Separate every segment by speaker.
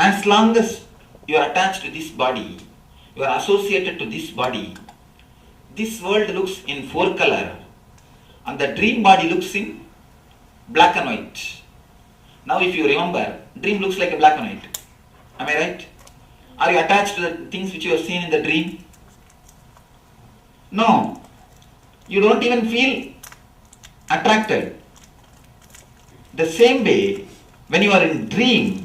Speaker 1: As long as you are attached to this body, you are associated to this body, this world looks in 4 color and the dream body looks in black and white. Now if you remember, dream looks like a black and white. Am I right? Are you attached to the things which you have seen in the dream? No. You don't even feel attracted. The same way, when you are in dream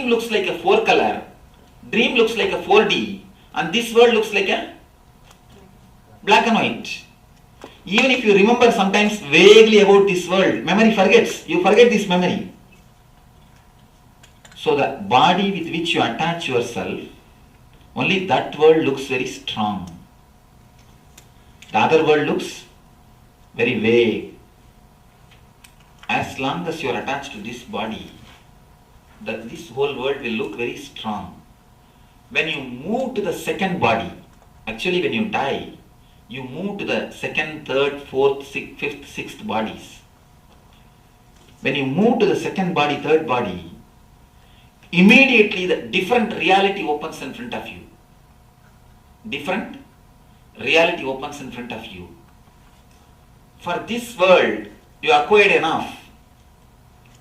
Speaker 1: looks like a 4 color, dream looks like a 4D, and this world looks like a black and white. Even if you remember sometimes vaguely about this world, memory forgets. You forget this memory. So the body with which you attach yourself, only that world looks very strong. The other world looks very vague. As long as you are attached to this body, this whole world will look very strong. When you move to the second body, actually when you die, you move to the second, third, fourth, fifth, sixth bodies. When you move to the second body, third body, immediately the different reality opens in front of you. Different reality opens in front of you. For this world, you acquired enough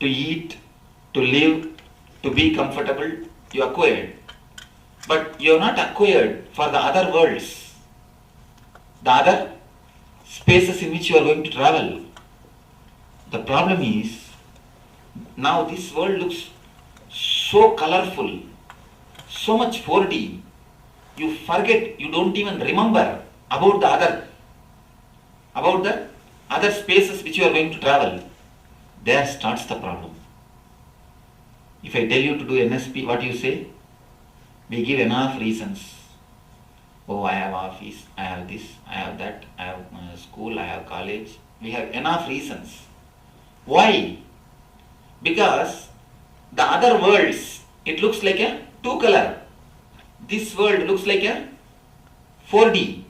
Speaker 1: to eat, to live, to be comfortable. You acquired. But you have not acquired for the other worlds, the other spaces in which you are going to travel. The problem is, now this world looks so colorful, so much 4D, you forget, you don't even remember about the other spaces which you are going to travel. There starts the problem. If I tell you to do NSP, what do you say? We give enough reasons. Oh, I have office, I have this, I have that, I have school, I have college. We have enough reasons. Why? Because the other worlds, it looks like a 2 color. This world looks like a 4D.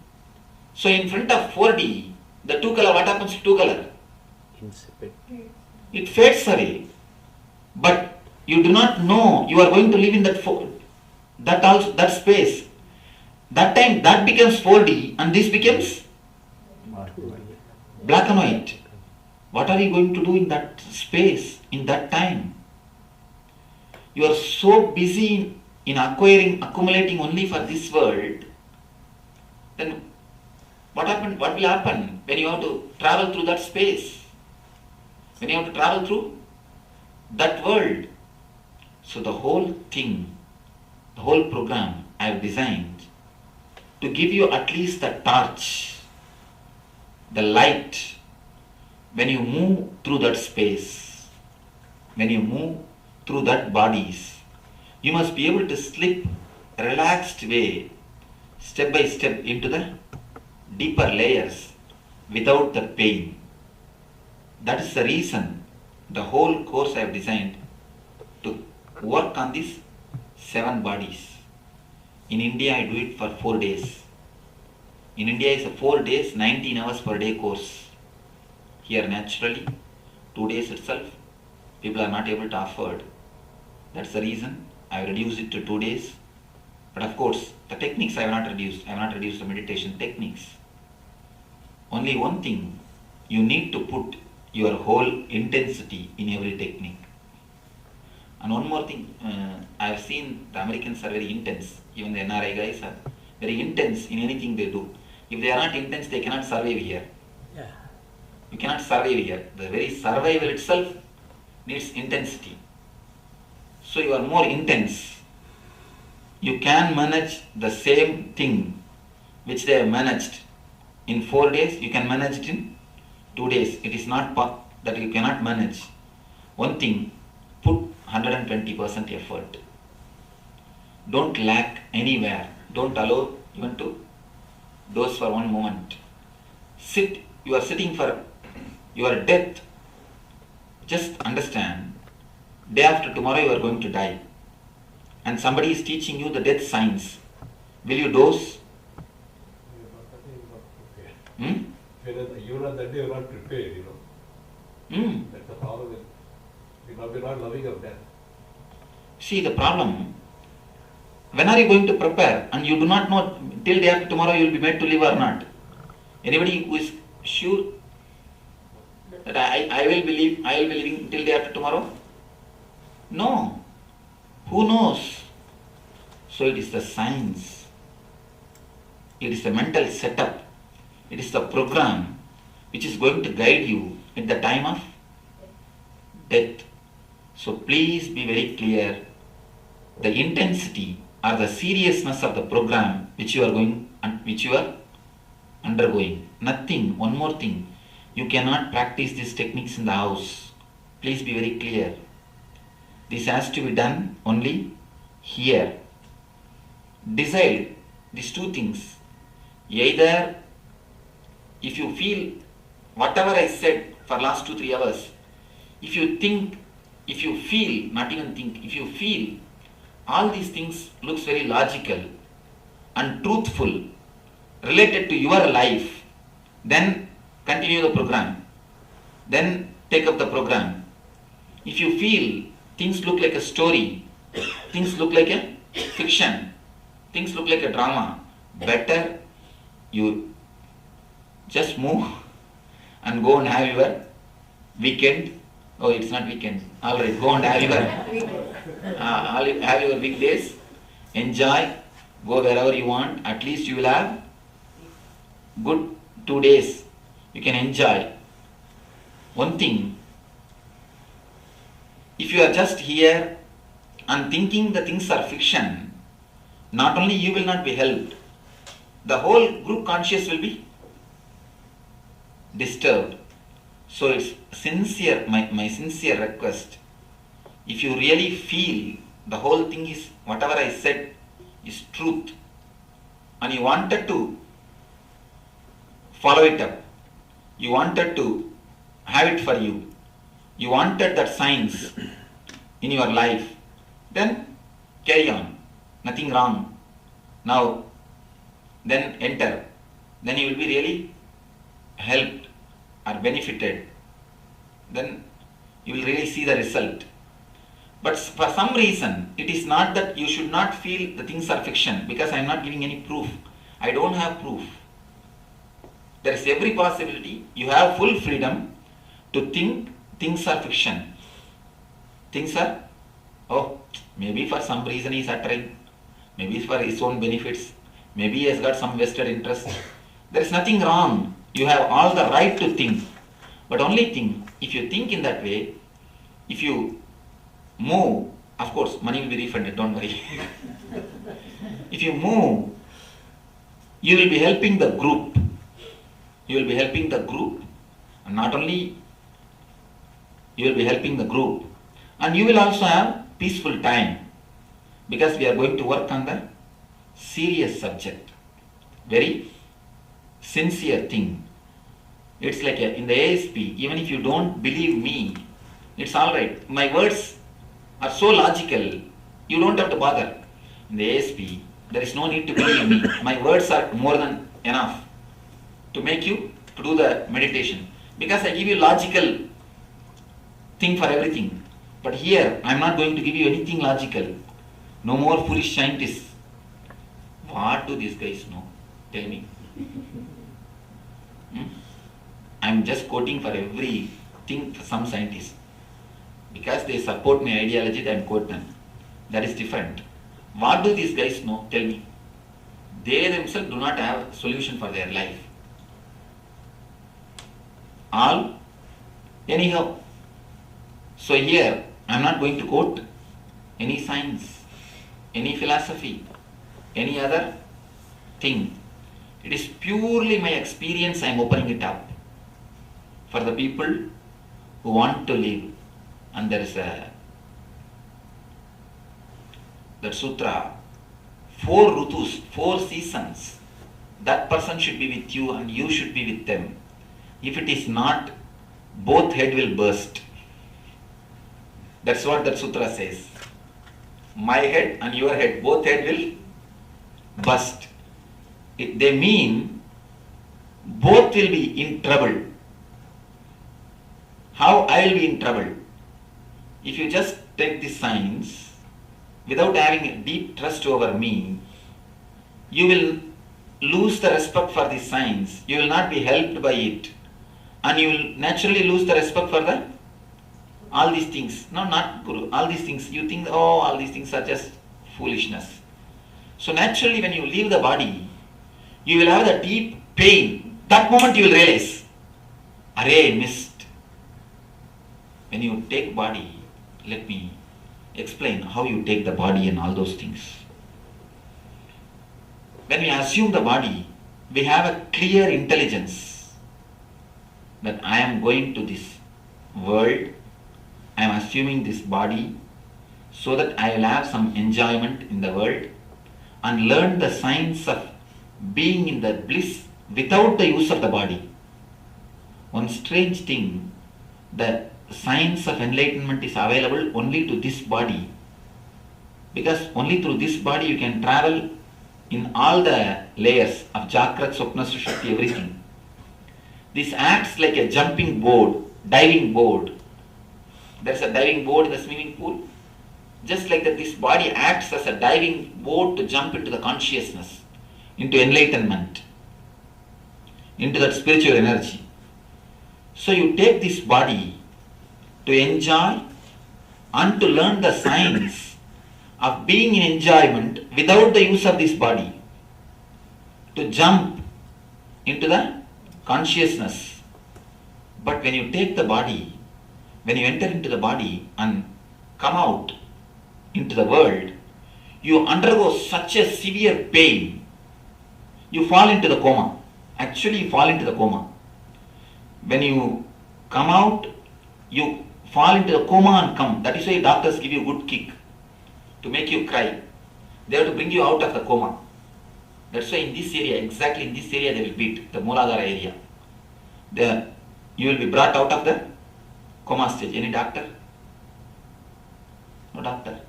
Speaker 1: So in front of 4D, the 2 color, what happens to 2 color?
Speaker 2: Insipid.
Speaker 1: It fades away. But you do not know you are going to live in that space. That time that becomes 4D and this becomes black and white. What are you going to do in that space, in that time? You are so busy in accumulating only for this world. Then what will happen when you have to travel through that space? When you have to travel through that world? So the whole thing, the whole program I have designed to give you at least the torch, the light, when you move through that space, when you move through that bodies, you must be able to slip relaxed way, step by step into the deeper layers without the pain. That is the reason the whole course I have designed to work on these 7 bodies. In India, I do it for 4 days. In India, it's a 4 days, 19 hours per day course. Here, naturally, 2 days itself, people are not able to afford. That's the reason I have reduced it to 2 days. But of course, the techniques I have not reduced. I have not reduced the meditation techniques. Only one thing, you need to put your whole intensity in every technique. And one more thing, I have seen the Americans are very intense. Even the NRI guys are very intense in anything they do. If they are not intense, they cannot survive here.
Speaker 2: Yeah.
Speaker 1: You cannot survive here. The very survival itself needs intensity. So you are more intense. You can manage the same thing which they have managed in 4 days, you can manage it in 2 days. It is not that you cannot manage. One thing, put 120% effort. Don't lack anywhere. Don't allow even to doze for one moment. You are sitting for your death. Just understand, day after tomorrow you are going to die. And somebody is teaching you the death science. Will you doze?
Speaker 3: You know that day you are not prepared, That's the problem. We're not loving of death.
Speaker 1: See the problem, when are you going to prepare and you do not know till day after tomorrow you will be made to live or not? Anybody who is sure that I will be living till day after tomorrow? No. Who knows? So it is the science. It is the mental setup. It is the program which is going to guide you at the time of death. So please be very clear. The intensity or the seriousness of the program which you are undergoing. Nothing, one more thing. You cannot practice these techniques in the house. Please be very clear. This has to be done only here. Decide these two things. Either if you feel whatever I said for last 2-3 hours, if you feel all these things looks very logical and truthful related to your life, then continue the program. Then take up the program. If you feel things look like a story, things look like a fiction, things look like a drama, better you just move and go and have your weekend. Oh, it's not weekend. Alright, go and have your weekdays. Enjoy. Go wherever you want. At least you will have good 2 days. You can enjoy. One thing, if you are just here and thinking the things are fiction, not only you will not be helped, the whole group conscious will be disturbed. So it's sincere, my sincere request. If you really feel the whole thing is, whatever I said is truth, and you wanted to follow it up, you wanted to have it for you, you wanted that science in your life, then carry on. Nothing wrong. Now, then enter. Then you will be really helped or benefited. Then you will really see the result. But for some reason, it is not that you should not feel the things are fiction, because I am not giving any proof. I don't have proof. There is every possibility. You have full freedom to think things are fiction. Things are, oh, maybe for some reason he is uttering, maybe for his own benefits, maybe he has got some vested interest. There is nothing wrong. You have all the right to think. But only thing, if you think in that way, if you move, of course, money will be refunded, don't worry. If you move, you will be helping the group. You will be helping the group. And not only you will be helping the group, and you will also have peaceful time, because we are going to work on the serious subject. Very sincere thing. It's like in the ASP, even if you don't believe me, it's alright. My words are so logical, you don't have to bother. In the ASP, there is no need to believe me. My words are more than enough to make you to do the meditation, because I give you logical thing for everything. But here, I am not going to give you anything logical. No more foolish scientists. What do these guys know? Tell me. I am just quoting for everything for some scientists. Because they support my ideology, I am quoting them. That is different. What do these guys know? Tell me. They themselves do not have solution for their life. All, anyhow. So here, I am not going to quote any science, any philosophy, any other thing. It is purely my experience. I am opening it up for the people who want to live. And there is that sutra, 4 rutus, 4 seasons. That person should be with you and you should be with them. If it is not, both head will burst. That's what that sutra says. My head and your head, both head will burst. They mean both will be in trouble. How I will be in trouble? If you just take the science without having a deep trust over me, you will lose the respect for the science, you will not be helped by it, and you will naturally lose the respect for the all these things. No, not Guru, all these things. You think, oh, all these things are just foolishness. So naturally when you leave the body, you will have the deep pain. That moment you will realize, array, I missed. When you take body, let me explain how you take the body and all those things. When we assume the body, we have a clear intelligence that I am going to this world, I am assuming this body so that I will have some enjoyment in the world and learn the science of being in the bliss without the use of the body. One strange thing, the science of enlightenment is available only to this body, because only through this body you can travel in all the layers of Jagrat, Swapna, Sushupti, everything. This acts like a jumping board, diving board. There is a diving board in the swimming pool. Just like that, this body acts as a diving board to jump into the consciousness, into enlightenment, into that spiritual energy. So you take this body to enjoy and to learn the science of being in enjoyment without the use of this body, to jump into the consciousness. But when you take the body, when you enter into the body and come out into the world, you undergo such a severe pain, you fall into the coma. Actually, you fall into the coma. When you come out, you fall into the coma and come. That is why doctors give you a good kick to make you cry. They have to bring you out of the coma. That's why in this area, exactly in this area, they will beat the Mooladhara area. There, you will be brought out of the coma stage. Any doctor? No doctor?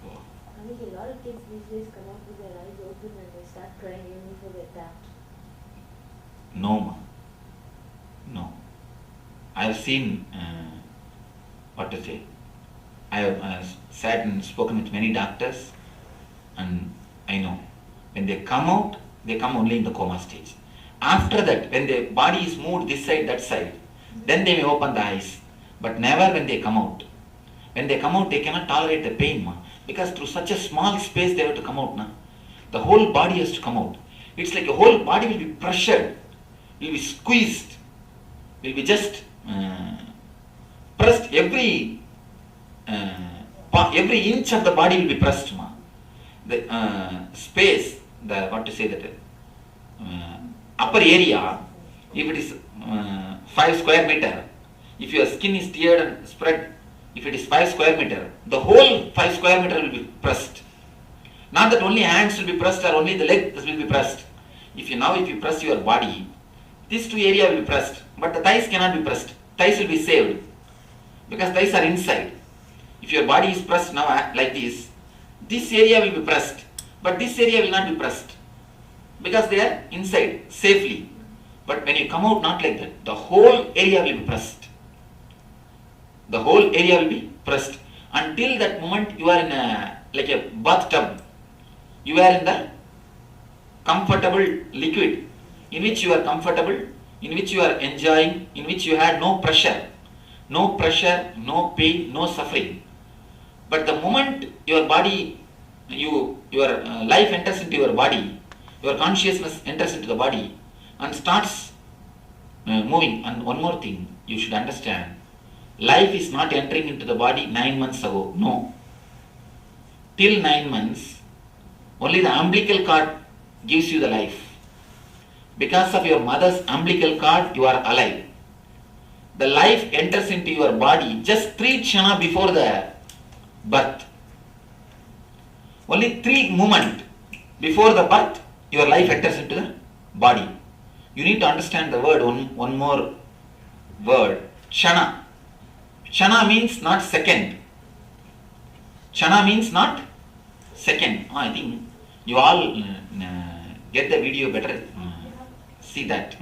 Speaker 1: Oh.
Speaker 2: I think a lot of kids these days come out with their eyes open and they start crying even before they're tapped.
Speaker 1: No, ma. No. I have seen, what to say, I have sat and spoken with many doctors, and I know when they come out, they come only in the coma stage. After that, when the body is moved this side, that side, then they may open the eyes, but never when they come out. When they come out, they cannot tolerate the pain, ma, because through such a small space they have to come out. Na. The whole body has to come out. It's like a whole body will be pressured, will be squeezed, will be just pressed. Every inch of the body will be pressed, ma. The space, the what to say that upper area, if it is 5 square meter, if your skin is teared and spread, if it is 5 square meter, the whole 5 square meter will be pressed. Not that only hands will be pressed or only the legs will be pressed. If you press your body, these two areas will be pressed, but the thighs cannot be pressed. Thighs will be saved because thighs are inside. If your body is pressed now like this area will be pressed, but this area will not be pressed because they are inside safely. But when you come out, not like that. The whole area will be pressed. The whole area will be pressed. Until that moment you are in like a bathtub. You are in the comfortable liquid in which you are comfortable, in which you are enjoying, in which you had no pressure, no pain, no suffering. But the moment your body, your life enters into your body, your consciousness enters into the body and starts moving. And one more thing you should understand, life is not entering into the body 9 months ago. No. Till 9 months, only the umbilical cord gives you the life. Because of your mother's umbilical cord, you are alive. The life enters into your body just 3 kshana before the birth. Only 3 moments before the birth, your life enters into the body. You need to understand the word, one more word, kshana. Kshana means not second. Kshana means not second. I think you all get the video better. See that.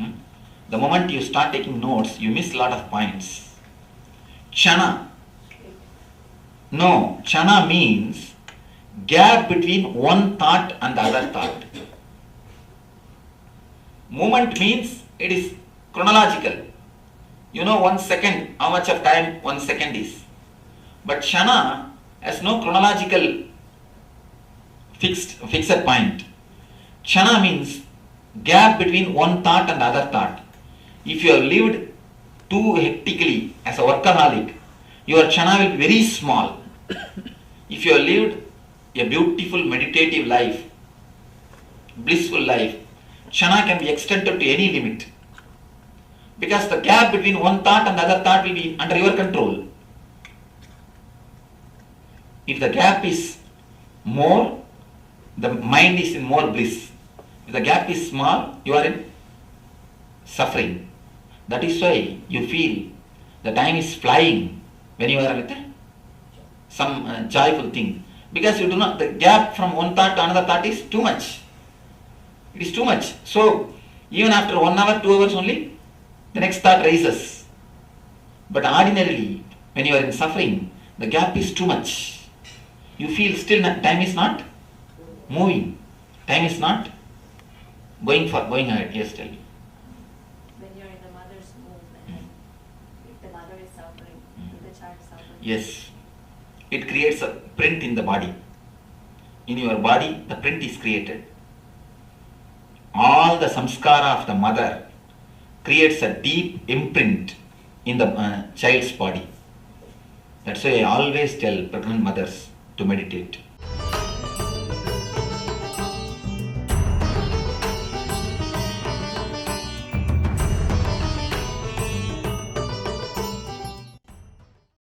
Speaker 1: The moment you start taking notes, you miss a lot of points. Kshana. No, kshana means gap between one thought and the other thought. Movement means it is chronological. You know 1 second, how much of time 1 second is. But Shana has no chronological fixed point. Shana means gap between one thought and other thought. If you have lived too hectically as a workaholic, your Shana will be very small. If you have lived a beautiful meditative life, blissful life, Shana can be extended to any limit. Because the gap between one thought and the other thought will be under your control. If the gap is more, the mind is in more bliss. If the gap is small, you are in suffering. That is why you feel the time is flying when you are with some joyful thing. Because you do not, the gap from one thought to another thought is too much. It is too much. So, even after 1 hour, 2 hours only, the next thought rises. But ordinarily, when you are in suffering, the gap is too much. You feel still time is not moving. Time is not going ahead. Yes, tell me.
Speaker 2: When you're in the mother's womb, and if the mother is suffering, if the child is suffering.
Speaker 1: Yes. It creates a print in the body. In your body, the print is created. All the samskara of the mother creates a deep imprint in the child's body. That's why I always tell pregnant mothers to meditate.